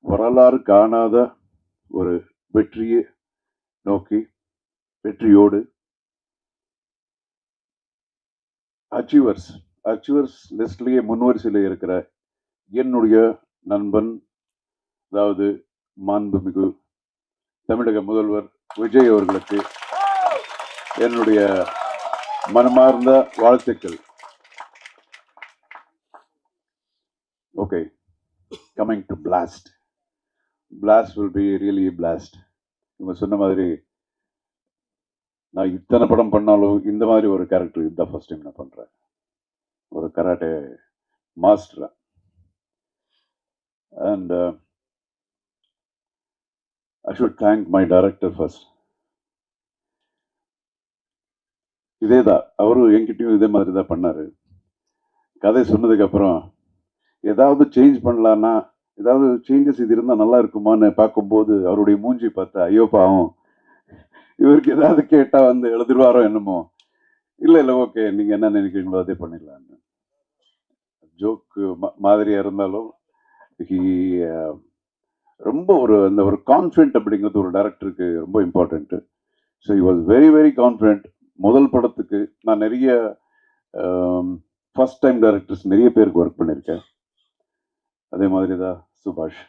வரலாறு காணாத ஒரு வெற்றியை நோக்கி வெற்றியோடு அச்சீவர்ஸ் அச்சீவர்ஸ் லிஸ்ட்லேயே முன்வரிசையில் இருக்கிற என்னுடைய நண்பன், அதாவது மாண்புமிகு தமிழக முதல்வர் விஜய் அவர்களுக்கு என்னுடைய மனமார்ந்த வாழ்த்துக்கள். Okay, coming to blast will be really blast. இவங்க சொன்ன மாதிரி நான் இத்தனை படம் பண்ணாலும் இந்த மாதிரி ஒரு கேரக்டர் இதுதான் ஃபர்ஸ்ட் டைம் நான் பண்றேன். ஒரு karate master. And I should thank my director first. இதேதான் அவரும் என்கிட்டயும் இதே மாதிரி தான் பண்ணாரு. கதை சொன்னதுக்கு அப்புறம் ஏதாவது சேஞ்ச் பண்ணலான்னா, ஏதாவது சேஞ்சஸ் இது இருந்தால் நல்லா இருக்குமான்னு பார்க்கும்போது அவருடைய மூஞ்சி பார்த்தா ஐயோ பாவம், இவருக்கு ஏதாவது கேட்டால் வந்து எழுதிடுவாரோ என்னமோ. இல்லை இல்லை, ஓகே, நீங்கள் என்ன நினைக்கிறீங்களோ அதே பண்ணிடலான்னு. ஜோக்கு மாதிரியாக இருந்தாலும் ரொம்ப அந்த ஒரு கான்ஃபிடென்ட் அப்படிங்கிறது ஒரு டைரக்டருக்கு ரொம்ப important. So he was very very confident. முதல் படத்துக்கு நான் நிறைய ஃபர்ஸ்ட் டைம் டைரக்டர்ஸ் நிறைய பேருக்கு ஒர்க் பண்ணியிருக்கேன். அதே மாதிரி தான் சுபாஷ்.